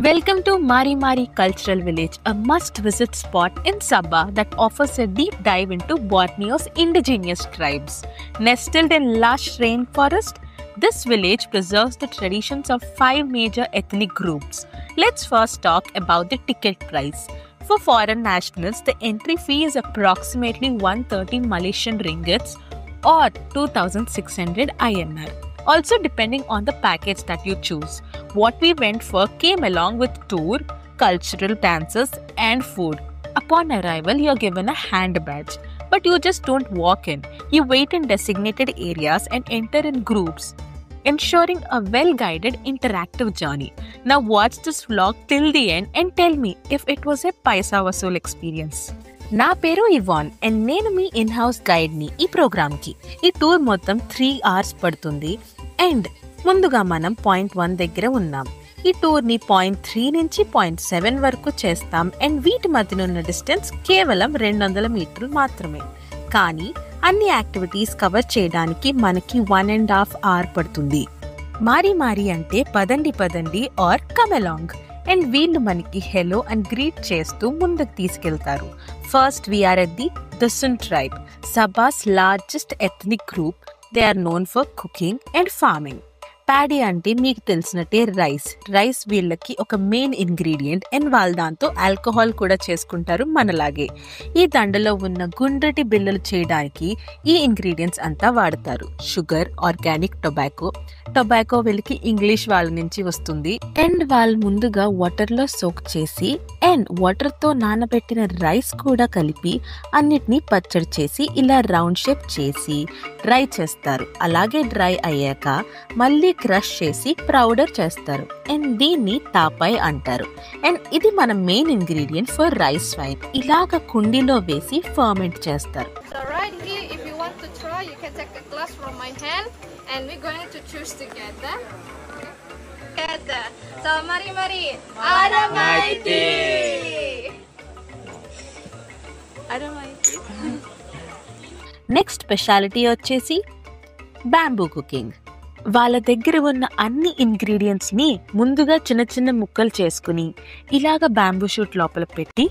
Welcome to Mari Mari Cultural Village, a must-visit spot in Sabah that offers a deep dive into Borneo's indigenous tribes. Nestled in lush rainforest, this village preserves the traditions of 5 major ethnic groups. Let's first talk about the ticket price. For foreign nationals, the entry fee is approximately 130 Malaysian ringgits or 2,600 INR. Also depending on the package that you choose. What we went for came along with tour, cultural dances and food. Upon arrival, you're given a hand badge. But you just don't walk in. You wait in designated areas and enter in groups, ensuring a well-guided interactive journey. Now watch this vlog till the end and tell me if it was a Paisa Vasool experience. నా పేరు Ivan and నేను me in house గైడ్ని ఈ ప్రోగ్రామ్కి. ఈ tour మొత్తం 3 hours పడుతుంది and ముందుగా మనం పాయింట్ 1 దగ్గర ఉన్నాం. ఈ టూర్ని పాయింట్ 3 నుంచి పాయింట్ 7 వరకు చేస్తాం అండ్ వీటి మధ్యన ఉన్న డిస్టెన్స్ కేవలం 200 మీటర్లు మాత్రమే. కానీ అన్ని యాక్టివిటీస్ కవర్ చేయడానికి మనకి 1.5 hour పడుతుంది. మారి మారి అంటే పదండి ఆర్ కమ్ అలాంగ్. అండ్ వీళ్ళు మనకి హెలో అండ్ గ్రీట్ చేస్తూ ముందుకు తీసుకెళ్తారు. First we are at the Dusun tribe, Sabah's largest ethnic group. They are known for cooking and farming. Paddy అంటే మీకు తెలిసినట్టే రైస్ వీళ్ళకి ఒక మెయిన్ ఇంగ్రీడియంట్ అండ్ వాళ్ళు దాంతో ఆల్కహాల్ కూడా చేసుకుంటారు మనలాగే. ఈ దండలో ఉన్న గుండ్రటి బిళ్ళలు చేయడానికి ఈ ఇంగ్రీడియంట్స్ అంతా వాడతారు. షుగర్, ఆర్గానిక్ టొబాకో వీళ్ళకి ఇంగ్లీష్ వాళ్ళ నుంచి వస్తుంది. అండ్ వాళ్ళు ముందుగా వాటర్లో సోక్ చేసి అండ్ వాటర్తో నానబెట్టిన రైస్ కూడా కలిపి అన్నిటినీ పచ్చడి చేసి ఇలా రౌండ్ షేప్ చేసి డ్రై చేస్తారు. అలాగే డ్రై అయ్యాక మళ్ళీ క్రష్ చేసి పౌడర్ చేస్తారు అండ్ దీన్ని తాపాయ్ అంటారు. అండ్ ఇది మన main ingredient for rice wine. ఇలాగ కుండీలో వేసి ఫర్మెంట్ చేస్తారు. So right here, if you want to try, you can take a glass from my hand and we're going to choose together. So mari Aramaiti. Next speciality వచ్చేసి bamboo cooking. వాళ్ళ దగ్గర ఉన్న అన్ని ingredients ని ముందుగా చిన్న ముక్కలు చేసుకుని ఇలాగ బ్యాంబూ షూట్ లోపల పెట్టి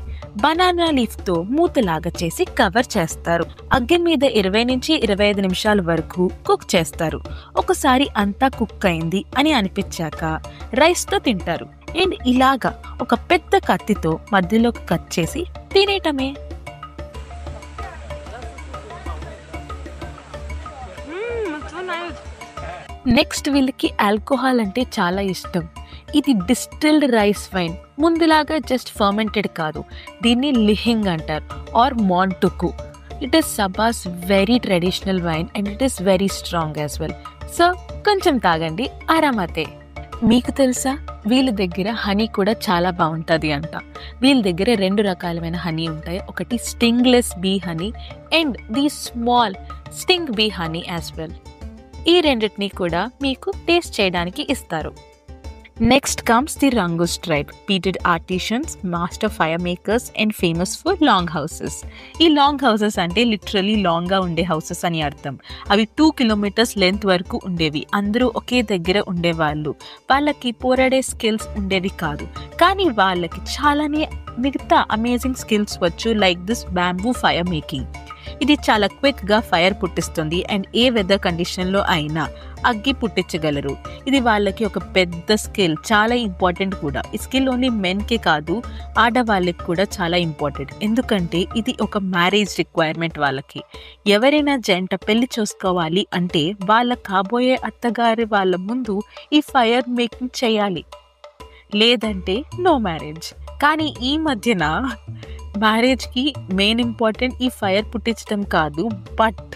బనానా లీఫ్ తో మూతలాగా చేసి కవర్ చేస్తారు. అగ్గి మీద 20 నుంచి 25 నిమిషాల వరకు కుక్ చేస్తారు. ఒకసారి అంతా కుక్ అయింది అని అనిపించాక రైస్ తో తింటారు. అండ్ ఇలాగా ఒక పెద్ద కత్తితో మధ్యలోకి కట్ చేసి తినేయటమే. నెక్స్ట్ వీళ్ళకి ఆల్కహాల్ అంటే చాలా ఇష్టం. ఇది డిస్టిల్డ్ రైస్ వైన్. ముందులాగా జస్ట్ ఫర్మెంటెడ్ కాదు, దీన్ని లిహింగ్ అంటారు ఆర్ మాంటుకు. It is Sabah's very traditional wine and it is very strong as well. So కొంచెం తాగండి, ఆరామతే. మీకు తెలుసా వీళ్ళ దగ్గర హనీ కూడా చాలా బాగుంటుంది అంట. వీళ్ళ దగ్గర 2 రకాలమైన హనీ ఉంటాయి. ఒకటి stingless bee honey and the small sting bee honey as well. ఈ రెండింటిని కూడా మీకు టేస్ట్ చేయడానికి ఇస్తారు. Next comes the Rungus tribe, bearded artisans, master fire makers and famous for long houses. ఈ లాంగ్ హౌసెస్ అంటే లిటరలీ లాంగ్గా ఉండే హౌసెస్ అని అర్థం. అవి 2 kilometers లెంత్ వరకు ఉండేవి. అందరూ ఒకే దగ్గర ఉండేవాళ్ళు. వాళ్ళకి పోరాడే స్కిల్స్ ఉండేవి కాదు, కానీ వాళ్ళకి చాలానే మిగతా అమేజింగ్ స్కిల్స్ వచ్చు. Like this bamboo fire making. ఇది చాలా క్విక్గా ఫైర్ పుట్టిస్తుంది అండ్ ఏ వెదర్ కండిషన్లో అయినా అగ్గి పుట్టించగలరు. ఇది వాళ్ళకి ఒక పెద్ద స్కిల్, చాలా ఇంపార్టెంట్ కూడా. ఈ స్కిల్ ఓన్లీ మెన్కే కాదు, ఆడవాళ్ళకి కూడా చాలా ఇంపార్టెంట్. ఎందుకంటే ఇది ఒక మ్యారేజ్ రిక్వైర్మెంట్ వాళ్ళకి. ఎవరైనా జంట పెళ్లి చేసుకోవాలి అంటే వాళ్ళ కాబోయే అత్తగారి వాళ్ళ ముందు ఈ ఫైర్ మేకింగ్ చేయాలి, లేదంటే నో మ్యారేజ్. కానీ ఈ మధ్యన మ్యారేజ్కి మెయిన్ ఇంపార్టెంట్ ఈ ఫైర్ పుట్టించడం కాదు, బట్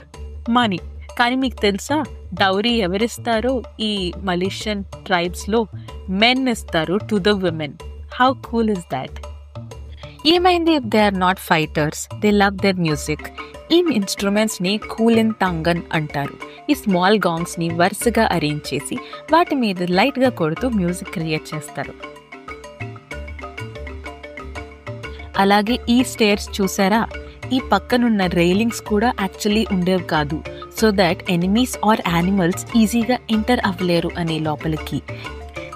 మనీ. కానీ మీకు తెలుసా డౌరీ ఎవరిస్తారో ఈ మలేషియన్ ట్రైబ్స్లో? మెన్ ఇస్తారు to the women. How cool is that? ఏమైంది if they are not fighters? They love their music. ఈ ఇన్స్ట్రుమెంట్స్ని కూలెన్ తంగన్ అంటారు. ఈ స్మాల్ గాంగ్స్ని వరుసగా అరేంజ్ చేసి వాటి మీద లైట్గా కొడుతూ మ్యూజిక్ క్రియేట్ చేస్తారు. అలాగే ఈ స్టేర్స్ చూసారా? ఈ పక్కనున్న రైలింగ్స్ కూడా యాక్చువల్లీ ఉండేవి కాదు, so that enemies or animals ఈజీగా ఎంటర్ అవ్వలేరు అనే లోపలికి.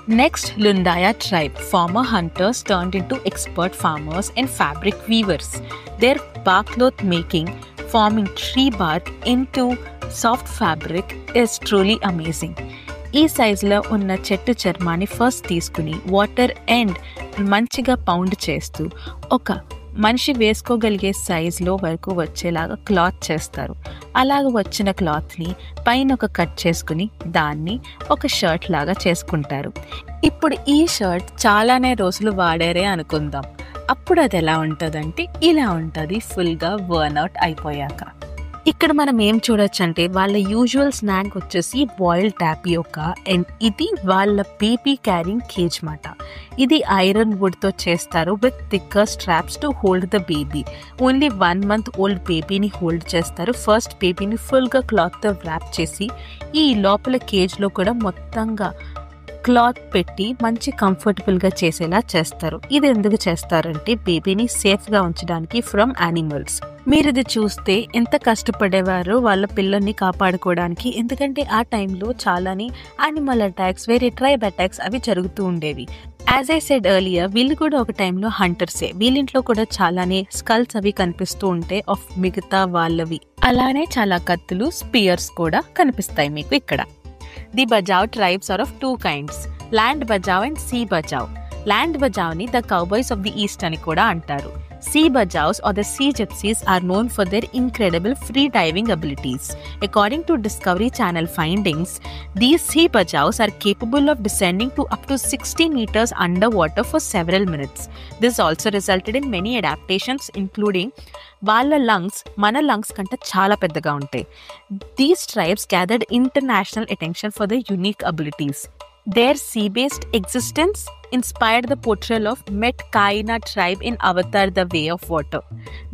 Next, Lundaya tribe, former hunters turned into expert farmers and fabric weavers. Their bark cloth making, forming tree bark into soft fabric, is truly amazing. ఈ సైజులో ఉన్న చెట్టు చర్మాన్ని first తీసుకుని వాటర్ అండ్ మంచిగా పౌండ్ చేస్తూ ఒక మనిషి వేసుకోగలిగే సైజులో వరకు వచ్చేలాగా క్లాత్ చేస్తారు. అలాగ వచ్చిన క్లాత్ని పైన ఒక కట్ చేసుకుని దాన్ని ఒక షర్ట్ లాగా చేసుకుంటారు. ఇప్పుడు ఈ షర్ట్ చాలానే రోజులు వాడారే అనుకుందాం. అప్పుడు అది ఎలా ఉంటుందంటే ఇలా ఉంటుంది, ఫుల్గా బర్న్అవుట్ అయిపోయాక. ఇక్కడ మనం ఏం చూడొచ్చు అంటే వాళ్ళ యూజువల్ స్నాక్ వచ్చేసి బాయిల్డ్ టాపియోకా అండ్ ఇది వాళ్ళ బేబీ క్యారింగ్ కేజ్ మాట. ఇది ఐరన్ వుడ్తో చేస్తారు with thicker straps to hold the baby. Only 1 month old బేబీని హోల్డ్ చేస్తారు. ఫస్ట్ బేబీని ఫుల్గా క్లాత్తో ర్యాప్ చేసి ఈ లోపల కేజ్లో కూడా మొత్తంగా క్లాత్ పెట్టి మంచి కంఫర్టబుల్గా చేసేలా చేస్తారు. ఇది ఎందుకు చేస్తారంటే బేబీని సేఫ్గా ఉంచడానికి ఫ్రమ్ యానిమల్స్. మీరు ఇది చూస్తే ఎంత కష్టపడేవారో వాళ్ళ పిల్లల్ని కాపాడుకోవడానికి. ఎందుకంటే ఆ టైంలో చాలానే యానిమల్ అటాక్స్, వేరే ట్రైబ్ అటాక్స్ అవి జరుగుతూ ఉండేవి. యాజ్ ఐ సెడ్ ఎర్లియర్, వీళ్ళు కూడా ఒక టైంలో హంటర్సే. వీళ్ళింట్లో కూడా చాలానే స్కల్స్ అవి కనిపిస్తూ ఉంటాయి ఆఫ్ మిగతా వాళ్ళవి. అలానే చాలా కత్తులు, స్పియర్స్ కూడా కనిపిస్తాయి మీకు ఇక్కడ. The Bajau tribes are of 2 kinds, Land Bajau and Sea Bajau. Land Bajauని the cowboys of the east అని కూడా అంటారు. Sea Bajaus or the Sea Gypsies are known for their incredible free diving abilities. According to Discovery Channel findings, these Sea Bajaus are capable of descending to up to 60 meters underwater for several minutes. This also resulted in many adaptations, including వాళ్ళ lungs మన lungs కంటే చాలా పెద్దగా ఉంటాయి. These tribes gathered international attention for the unique abilities. Their sea-based existence inspired the portrayal of Metkaina tribe in Avatar: The Way of Water.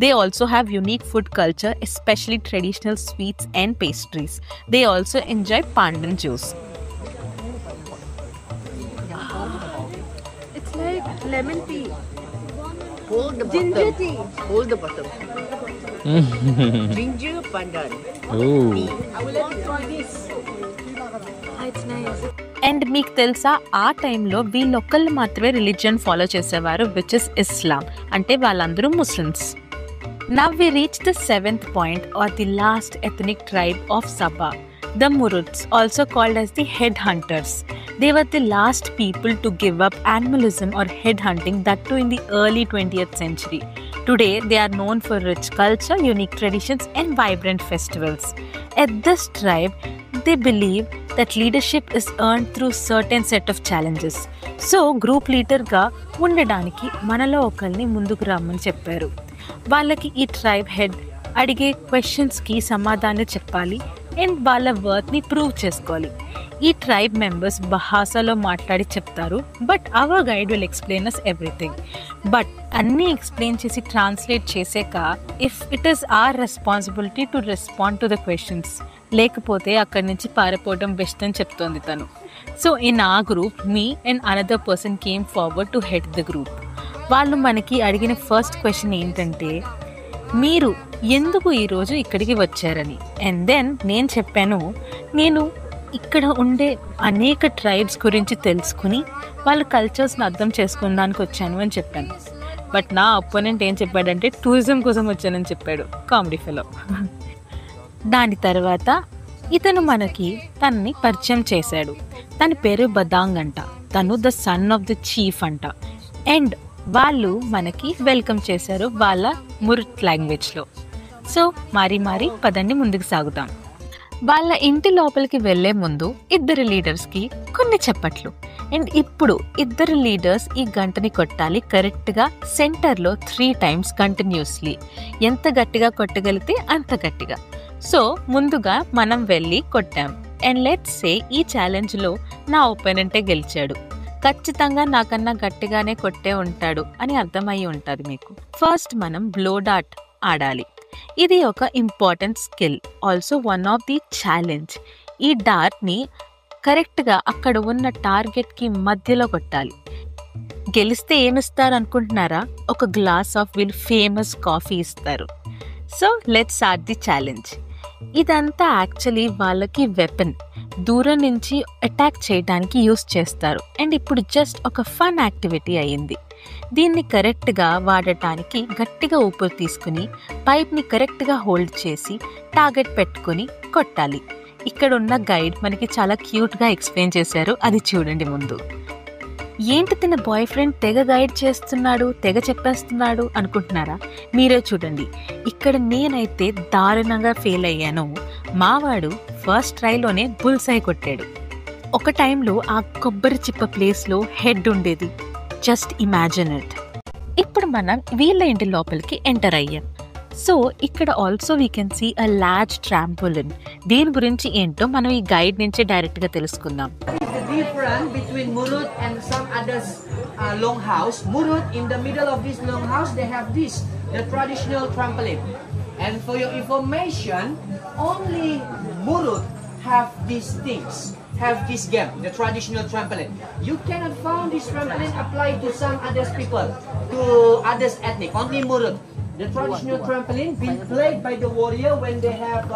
They also have unique food culture, especially traditional sweets and pastries. They also enjoy pandan juice. It's like lemon tea. Hold the Ginger bottom. tea. Hold the bottom. Ginger pandan. Ooh. It's nice. And మీకు తెలుసా ఆ టైంలో వీళ్ళొక్కళ్ళు మాత్రమే religion follow చేసేవారు, which is ఇస్లాం. అంటే వాళ్ళందరూ Muslims. Now we reach the 7th point or the last ethnic tribe of Sabah, the Muruts, also called as the headhunters. They were the last people to give up animalism or headhunting, that too in the early 20th century. Today, they are known for rich culture, unique traditions, and vibrant festivals. At this tribe, they believe that leadership is earned through certain set of challenges. So, group leaderగా ఉండడానికి మనలో ఒకరిని ముందుకు రమ్మని చెప్పారు. వాళ్ళకి ఈ tribe head అడిగే క్వశ్చన్స్కి సమాధానం చెప్పాలి అండ్ వాళ్ళ వర్త్ని ప్రూవ్ చేసుకోవాలి. ఈ ట్రైబ్ మెంబర్స్ బహాసాలో మాట్లాడి చెప్తారు, but our guide will explain us everything. But అన్నీ ఎక్స్ప్లెయిన్ చేసి ట్రాన్స్లేట్ చేసాక if it is our responsibility to respond to the questions, లేకపోతే అక్కడి నుంచి పారిపోవడం బెస్ట్ అని చెప్తోంది తను. So in a group me and another person came forward to head the group. వాళ్ళు మనకి అడిగిన ఫస్ట్ క్వశ్చన్ ఏంటంటే, మీరు ఎందుకు ఈరోజు ఇక్కడికి వచ్చారని. అండ్ దెన్ నేను చెప్పాను, నేను ఇక్కడ ఉండే అనేక ట్రైబ్స్ గురించి తెలుసుకుని వాళ్ళ కల్చర్స్ని అర్థం చేసుకున్నానికి వచ్చాను అని చెప్పాను. బట్ నా అపోనెంట్ ఏం చెప్పాడంటే టూరిజం కోసం వచ్చానని చెప్పాడు. Comedy fellow. దాని తర్వాత ఇతను మనకి తనని పరిచయం చేశాడు. తన పేరు బదాంగ్ అంట. తను the son of the chief అంట. అండ్ వాళ్ళు మనకి వెల్కమ్ చేశారు వాళ్ళ మురుట్ లాంగ్వేజ్లో. సో మారి పదండి ముందుకు సాగుతాం. వాళ్ళ ఇంటి లోపలికి వెళ్లే ముందు ఇద్దరు లీడర్స్కి కొన్ని చెప్పట్లు. అండ్ ఇప్పుడు ఇద్దరు లీడర్స్ ఈ గంటని కొట్టాలి కరెక్ట్గా సెంటర్లో 3 times కంటిన్యూస్లీ. ఎంత గట్టిగా కొట్టగలిగితే అంత గట్టిగా. సో ముందుగా మనం వెళ్ళి కొట్టాం. అండ్ లెట్స్ సే ఈ ఛాలెంజ్లో నా ఒపోనెంటే గెలిచాడు. ఖచ్చితంగా నాకన్నా గట్టిగానే కొట్టే ఉంటాడు అని అర్థమయ్యి ఉంటుంది మీకు. ఫస్ట్ మనం బ్లో డాట్ ఆడాలి. ఇది ఒక important skill, also one of the challenge. ఈ డార్ట్ని కరెక్ట్గా అక్కడ ఉన్న టార్గెట్కి మధ్యలో కొట్టాలి. గెలిస్తే ఏమిస్తారు అనుకుంటున్నారా? ఒక గ్లాస్ ఆఫ్ వీల్ ఫేమస్ కాఫీ ఇస్తారు. So let's start the challenge. ఇదంతా యాక్చువల్లీ వాళ్ళకి వెపన్. దూరం నుంచి అటాక్ చేయడానికి యూస్ చేస్తారు. అండ్ ఇప్పుడు జస్ట్ ఒక ఫన్ యాక్టివిటీ అయ్యింది. దీన్ని కరెక్ట్గా వాడటానికి గట్టిగా ఊపిరి తీసుకుని పైప్ని కరెక్ట్గా హోల్డ్ చేసి టార్గెట్ పెట్టుకొని కొట్టాలి. ఇక్కడ ఉన్న గైడ్ మనకి చాలా క్యూట్గా ఎక్స్ప్లెయిన్ చేశారు, అది చూడండి ముందు. ఏంటి తన బాయ్ ఫ్రెండ్ తెగ గైడ్ చేస్తున్నాడు, తెగ చెప్పేస్తున్నాడు అనుకుంటున్నారా? మీరే చూడండి. ఇక్కడ నేనైతే దారుణంగా ఫెయిల్ అయ్యాను. మావాడు ఫస్ట్ ట్రైలోనే బుల్సై కొట్టాడు. ఒక టైంలో ఆ కొబ్బరి చిప్ప ప్లేస్లో హెడ్ ఉండేది. Just imagine it. ఇప్పుడు మనం వీళ్ళ ఇంటి లోపలికి ఎంటర్ అయ్యాం. సో ఇక్కడ also we can see a large trampoline. దీని గురించి ఏంటో మనం ఈ గైడ్ నుంచి డైరెక్ట్గా తెలుసుకుందాం. Different between Murut and some others longhouse. Murut, in the middle of this longhouse, they have this, the traditional trampoline. And for your information, only Murut have these things, have this game, the traditional trampoline. You cannot find this trampoline applied to some others people, to others ethnic. Only Murut. The traditional trampoline been played by the warrior when they have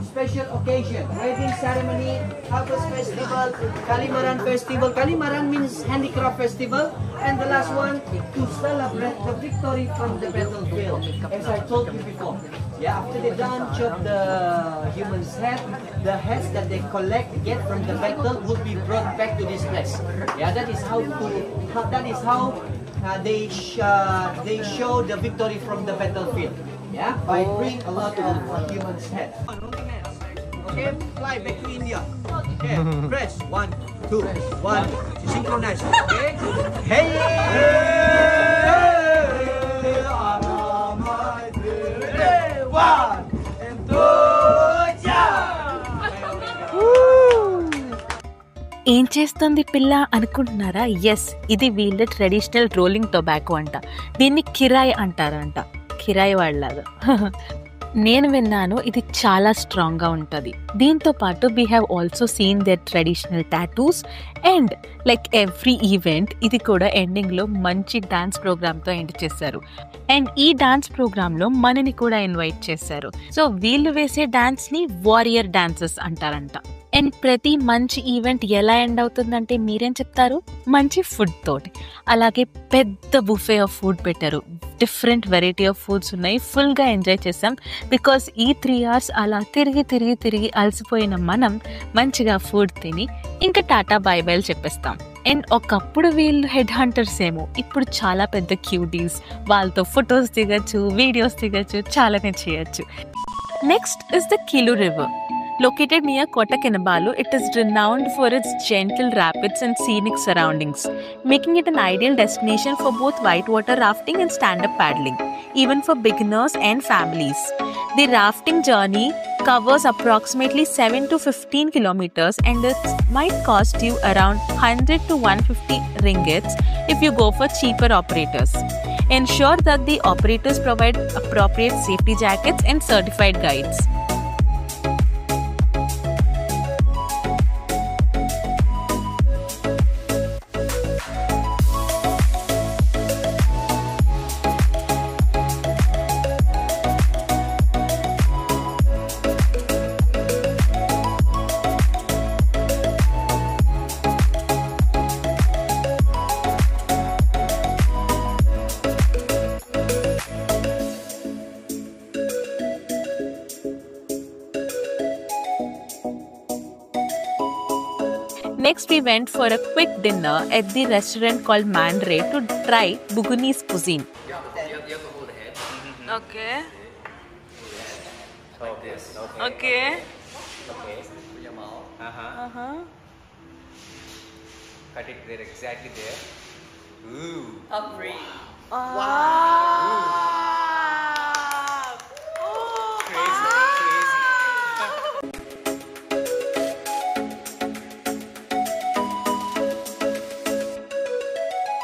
special occasion, wedding ceremony, harvest festival, Kalimaran festival. Kalimaran means handicraft festival, and the last one to celebrate the victory from the battlefield. As I told you before, yeah, after they done chop the human's head, the heads that they get from the battle would be brought back to this place. Yeah, that is how they show the victory from the battlefield. Yeah, by bring a lot of human's head. Okay, fly back to India. Okay, press 1, 2, 1, synchronize. Okay, hey, one and two, ఏం చేస్తుంది పిల్ల అనుకుంటున్నారా? Yes, ఇది వీళ్ళ traditional rolling tobacco అంట. దీన్ని కిరాయ్ అంటారంట, కిరాయి వాళ్ళలాగా. నేను విన్నాను ఇది చాలా స్ట్రాంగ్గా ఉంటుంది. దీంతో పాటు we have also seen their traditional tattoos. And like every event ఇది కూడా ఎండింగ్లో మంచి డాన్స్ ప్రోగ్రామ్తో ఎండ్ చేశారు. అండ్ ఈ డాన్స్ ప్రోగ్రాంలో మనని కూడా ఇన్వైట్ చేశారు. సో వీళ్ళు వేసే డాన్స్ని వారియర్ డాన్సెస్ అంటారంట. అండ్ ప్రతి మంచి ఈవెంట్ ఎలా ఎండ్ అవుతుందంటే మీరేం చెప్తారు? మంచి ఫుడ్ తోటి. అలాగే పెద్ద బుఫే ఆఫ్ ఫుడ్ పెట్టారు. డిఫరెంట్ వెరైటీ ఆఫ్ ఫుడ్స్ ఉన్నాయి. ఫుల్గా ఎంజాయ్ చేసాం. బికాస్ ఈ 3 hours అలా తిరిగి అలసిపోయిన మనం మంచిగా ఫుడ్ తిని ఇంకా టాటా బై బైలు చెప్పేస్తాం. అండ్ ఒకప్పుడు వీళ్ళు హెడ్ హంటర్స్ ఏమో, ఇప్పుడు చాలా పెద్ద క్యూటీస్. వాళ్ళతో ఫొటోస్ దిగచ్చు, వీడియోస్ దిగచ్చు, చాలానే చేయొచ్చు. Next is the Kiulu river. Located near Kota Kinabalu, it is renowned for its gentle rapids and scenic surroundings, making it an ideal destination for both whitewater rafting and stand-up paddling, even for beginners and families. The rafting journey covers approximately 7 to 15 kilometers and it might cost you around 100 to 150 ringgits if you go for cheaper operators. Ensure that the operators provide appropriate safety jackets and certified guides. Next, we went for a quick dinner at the restaurant called Mandre to try Bugunese cuisine. You have to hold the head. Okay. Like this. Okay. Okay. Put your mouth. Cut it there, exactly there. Ooh. Wow.